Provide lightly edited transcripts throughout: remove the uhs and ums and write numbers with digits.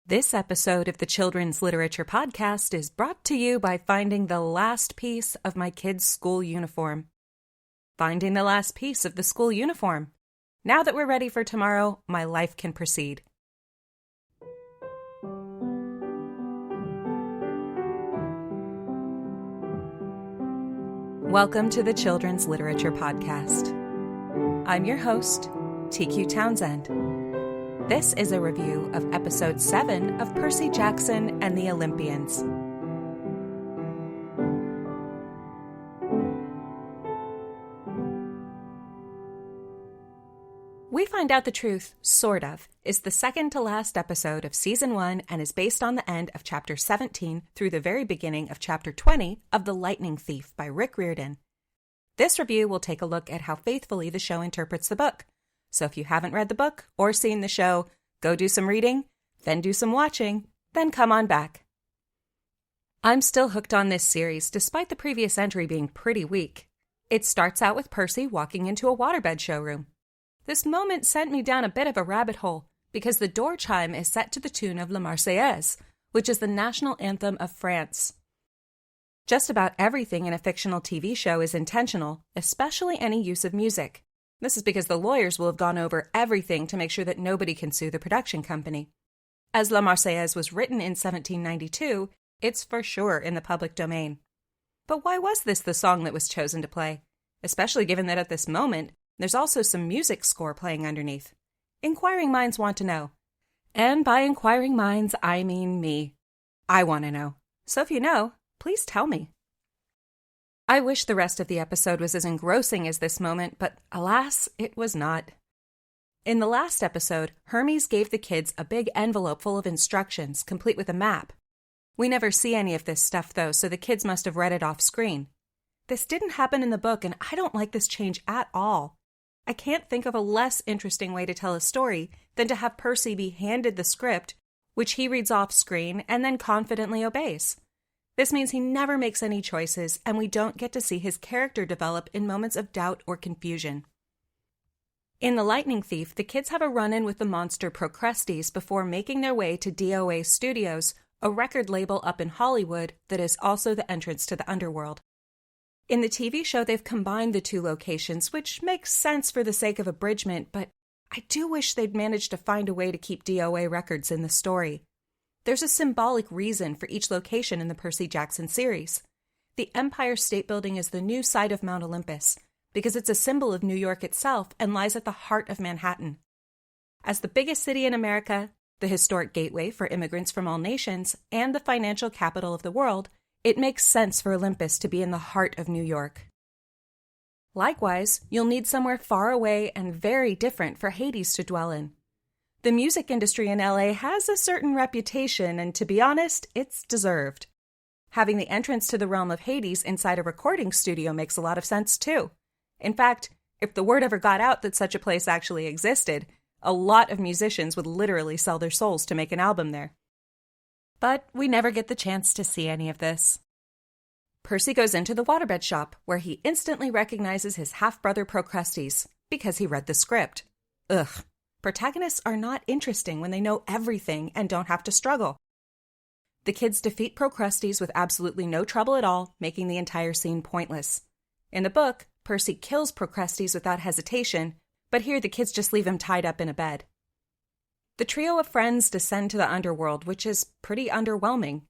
This episode of the Children's Literature Podcast is brought to you by finding the last piece of my kid's school uniform. Finding the last piece of the school uniform. Now that we're ready for tomorrow, my life can proceed. Welcome to the Children's Literature Podcast. I'm your host, TQ Townsend. This is a review of Episode 7 of Percy Jackson and the Olympians. We Find Out the Truth, Sort of, is the second to last episode of Season 1 and is based on the end of Chapter 17 through the very beginning of Chapter 20 of The Lightning Thief by Rick Riordan. This review will take a look at how faithfully the show interprets the book. So if you haven't read the book or seen the show, go do some reading, then do some watching, then come on back. I'm still hooked on this series despite the previous entry being pretty weak. It starts out with Percy walking into a waterbed showroom. This moment sent me down a bit of a rabbit hole because the door chime is set to the tune of La Marseillaise, which is the national anthem of France. Just about everything in a fictional TV show is intentional, especially any use of music. This is because the lawyers will have gone over everything to make sure that nobody can sue the production company. As La Marseillaise was written in 1792, it's for sure in the public domain. But why was this the song that was chosen to play? Especially given that at this moment, there's also some music score playing underneath. Inquiring minds want to know. And by inquiring minds, I mean me. I want to know. So if you know, please tell me. I wish the rest of the episode was as engrossing as this moment, but alas, it was not. In the last episode, Hermes gave the kids a big envelope full of instructions, complete with a map. We never see any of this stuff, though, so the kids must have read it off screen. This didn't happen in the book, and I don't like this change at all. I can't think of a less interesting way to tell a story than to have Percy be handed the script, which he reads off screen and then confidently obeys. This means he never makes any choices, and we don't get to see his character develop in moments of doubt or confusion. In The Lightning Thief, the kids have a run-in with the monster Procrustes before making their way to DOA Studios, a record label up in Hollywood that is also the entrance to the Underworld. In the TV show, they've combined the two locations, which makes sense for the sake of abridgment, but I do wish they'd managed to find a way to keep DOA records in the story. There's a symbolic reason for each location in the Percy Jackson series. The Empire State Building is the new site of Mount Olympus because it's a symbol of New York itself and lies at the heart of Manhattan. As the biggest city in America, the historic gateway for immigrants from all nations, and the financial capital of the world, it makes sense for Olympus to be in the heart of New York. Likewise, you'll need somewhere far away and very different for Hades to dwell in. The music industry in LA has a certain reputation, and to be honest, it's deserved. Having the entrance to the realm of Hades inside a recording studio makes a lot of sense, too. In fact, if the word ever got out that such a place actually existed, a lot of musicians would literally sell their souls to make an album there. But we never get the chance to see any of this. Percy goes into the waterbed shop, where he instantly recognizes his half-brother Procrustes, because he read the script. Ugh. Protagonists are not interesting when they know everything and don't have to struggle. The kids defeat Procrustes with absolutely no trouble at all, making the entire scene pointless. In the book, Percy kills Procrustes without hesitation, but here the kids just leave him tied up in a bed. The trio of friends descend to the Underworld, which is pretty underwhelming.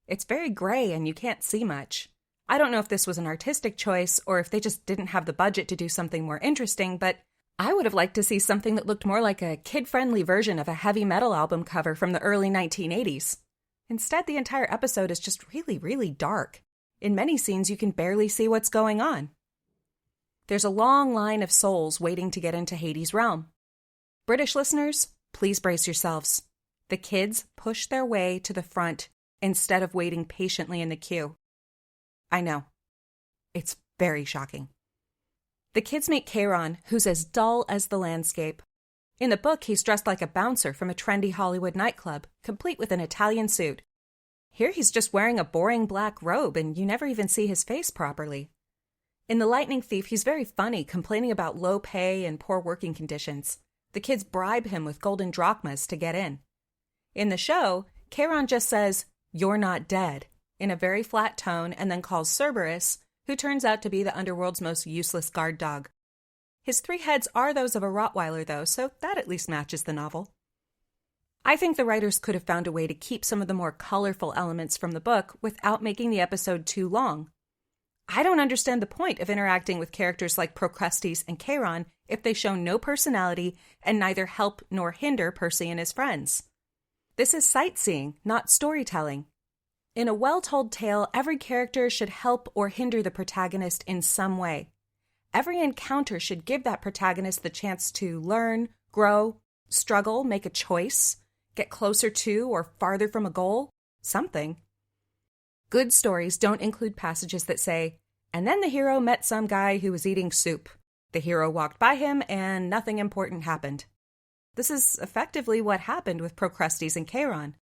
It's very gray and you can't see much. I don't know if this was an artistic choice or if they just didn't have the budget to do something more interesting, but I would have liked to see something that looked more like a kid-friendly version of a heavy metal album cover from the early 1980s. Instead, the entire episode is just really, really dark. In many scenes, you can barely see what's going on. There's a long line of souls waiting to get into Hades' realm. British listeners, please brace yourselves. The kids push their way to the front instead of waiting patiently in the queue. I know. It's very shocking. The kids meet Charon, who's as dull as the landscape. In the book, he's dressed like a bouncer from a trendy Hollywood nightclub, complete with an Italian suit. Here he's just wearing a boring black robe, and you never even see his face properly. In The Lightning Thief, he's very funny, complaining about low pay and poor working conditions. The kids bribe him with golden drachmas to get in. In the show, Charon just says, "You're not dead," in a very flat tone, and then calls Cerberus, who turns out to be the Underworld's most useless guard dog. His 3 heads are those of a Rottweiler, though, so that at least matches the novel. I think the writers could have found a way to keep some of the more colorful elements from the book without making the episode too long. I don't understand the point of interacting with characters like Procrustes and Charon if they show no personality and neither help nor hinder Percy and his friends. This is sightseeing, not storytelling. In a well-told tale, every character should help or hinder the protagonist in some way. Every encounter should give that protagonist the chance to learn, grow, struggle, make a choice, get closer to or farther from a goal, something. Good stories don't include passages that say, "And then the hero met some guy who was eating soup. The hero walked by him and nothing important happened." This is effectively what happened with Procrustes and Charon.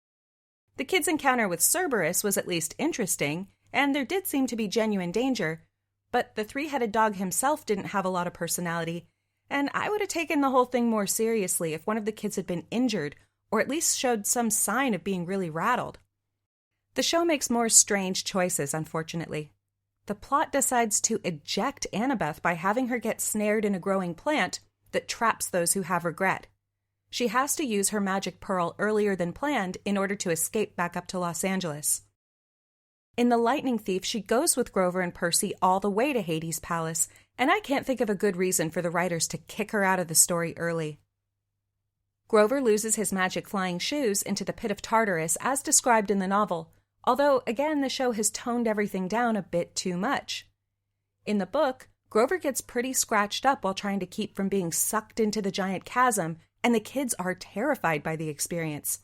The kids' encounter with Cerberus was at least interesting, and there did seem to be genuine danger, but the 3-headed dog himself didn't have a lot of personality, and I would have taken the whole thing more seriously if one of the kids had been injured or at least showed some sign of being really rattled. The show makes more strange choices, unfortunately. The plot decides to eject Annabeth by having her get snared in a growing plant that traps those who have regret. She has to use her magic pearl earlier than planned in order to escape back up to Los Angeles. In The Lightning Thief, she goes with Grover and Percy all the way to Hades' palace, and I can't think of a good reason for the writers to kick her out of the story early. Grover loses his magic flying shoes into the pit of Tartarus as described in the novel, although, again, the show has toned everything down a bit too much. In the book, Grover gets pretty scratched up while trying to keep from being sucked into the giant chasm, and the kids are terrified by the experience.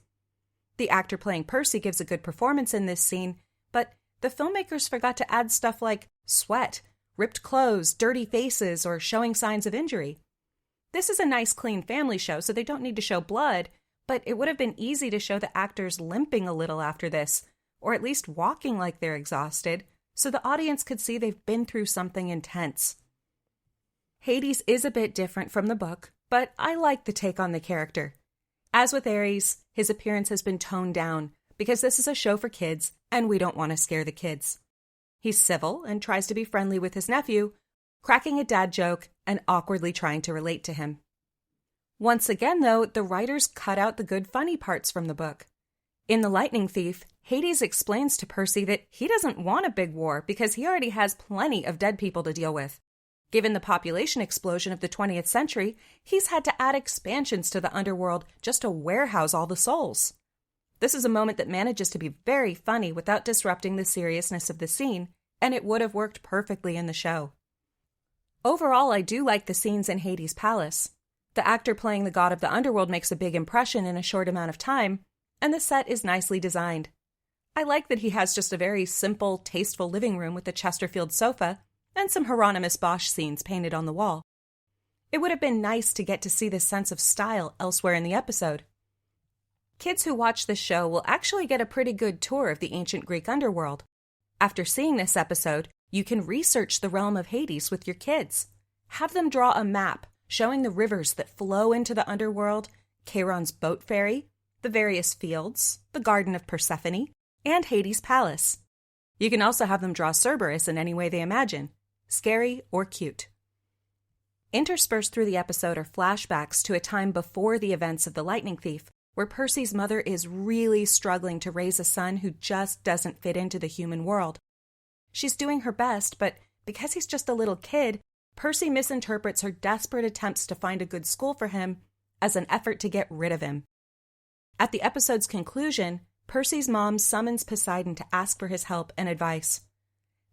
The actor playing Percy gives a good performance in this scene, but the filmmakers forgot to add stuff like sweat, ripped clothes, dirty faces, or showing signs of injury. This is a nice, clean family show, so they don't need to show blood, but it would have been easy to show the actors limping a little after this, or at least walking like they're exhausted, so the audience could see they've been through something intense. Hades is a bit different from the book, but I like the take on the character. As with Ares, his appearance has been toned down, because this is a show for kids, and we don't want to scare the kids. He's civil and tries to be friendly with his nephew, cracking a dad joke and awkwardly trying to relate to him. Once again, though, the writers cut out the good funny parts from the book. In The Lightning Thief, Hades explains to Percy that he doesn't want a big war because he already has plenty of dead people to deal with. Given the population explosion of the 20th century, he's had to add expansions to the underworld just to warehouse all the souls. This is a moment that manages to be very funny without disrupting the seriousness of the scene, and it would have worked perfectly in the show. Overall, I do like the scenes in Hades' palace. The actor playing the god of the underworld makes a big impression in a short amount of time, and the set is nicely designed. I like that he has just a very simple, tasteful living room with a Chesterfield sofa and some Hieronymus Bosch scenes painted on the wall. It would have been nice to get to see this sense of style elsewhere in the episode. Kids who watch this show will actually get a pretty good tour of the ancient Greek underworld. After seeing this episode, you can research the realm of Hades with your kids. Have them draw a map showing the rivers that flow into the underworld, Charon's boat ferry, the various fields, the garden of Persephone, and Hades' palace. You can also have them draw Cerberus in any way they imagine, scary or cute. Interspersed through the episode are flashbacks to a time before the events of The Lightning Thief, where Percy's mother is really struggling to raise a son who just doesn't fit into the human world. She's doing her best, but because he's just a little kid, Percy misinterprets her desperate attempts to find a good school for him as an effort to get rid of him. At the episode's conclusion, Percy's mom summons Poseidon to ask for his help and advice.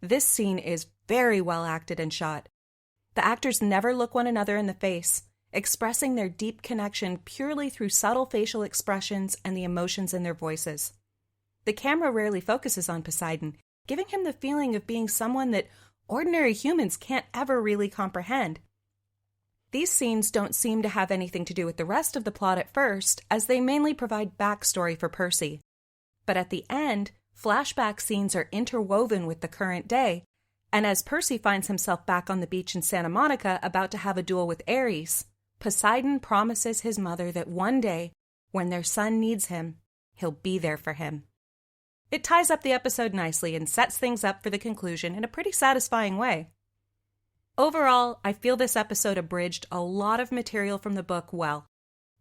This scene is very well acted and shot. The actors never look one another in the face, expressing their deep connection purely through subtle facial expressions and the emotions in their voices. The camera rarely focuses on Poseidon, giving him the feeling of being someone that ordinary humans can't ever really comprehend. These scenes don't seem to have anything to do with the rest of the plot at first, as they mainly provide backstory for Percy. But at the end, flashback scenes are interwoven with the current day, and as Percy finds himself back on the beach in Santa Monica about to have a duel with Ares, Poseidon promises his mother that one day, when their son needs him, he'll be there for him. It ties up the episode nicely and sets things up for the conclusion in a pretty satisfying way. Overall, I feel this episode abridged a lot of material from the book well.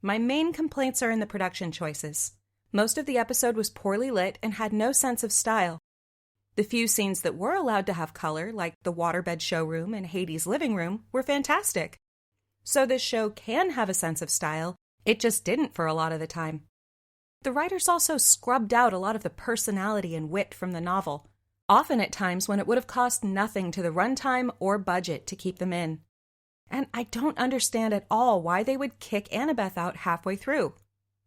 My main complaints are in the production choices. Most of the episode was poorly lit and had no sense of style. The few scenes that were allowed to have color, like the waterbed showroom and Hades' living room, were fantastic. So this show can have a sense of style, it just didn't for a lot of the time. The writers also scrubbed out a lot of the personality and wit from the novel, often at times when it would have cost nothing to the runtime or budget to keep them in. And I don't understand at all why they would kick Annabeth out halfway through.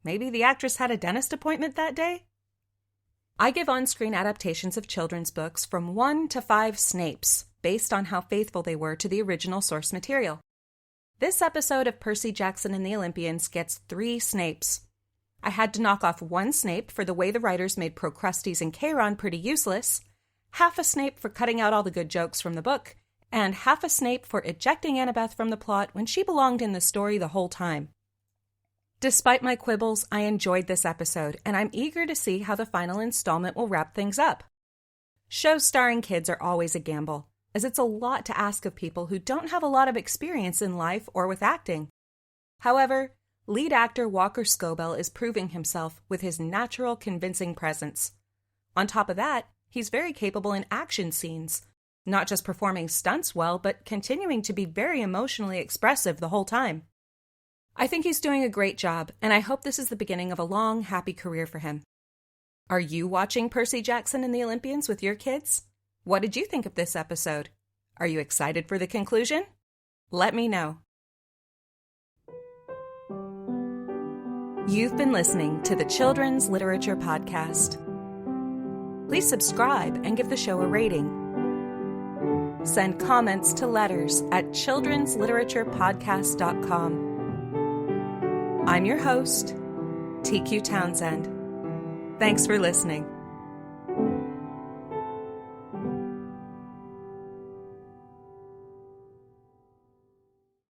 Maybe the actress had a dentist appointment that day? I give on-screen adaptations of children's books from 1 to 5 Snapes, based on how faithful they were to the original source material. This episode of Percy Jackson and the Olympians gets 3 Snapes. I had to knock off 1 Snape for the way the writers made Procrustes and Charon pretty useless, half a Snape for cutting out all the good jokes from the book, and half a Snape for ejecting Annabeth from the plot when she belonged in the story the whole time. Despite my quibbles, I enjoyed this episode, and I'm eager to see how the final installment will wrap things up. Shows starring kids are always a gamble, as it's a lot to ask of people who don't have a lot of experience in life or with acting. However, lead actor Walker Scobell is proving himself with his natural, convincing presence. On top of that, he's very capable in action scenes, not just performing stunts well, but continuing to be very emotionally expressive the whole time. I think he's doing a great job, and I hope this is the beginning of a long, happy career for him. Are you watching Percy Jackson and the Olympians with your kids? What did you think of this episode? Are you excited for the conclusion? Let me know. You've been listening to the Children's Literature Podcast. Please subscribe and give the show a rating. Send comments to letters at childrensliteraturepodcast.com. I'm your host, TQ Townsend. Thanks for listening.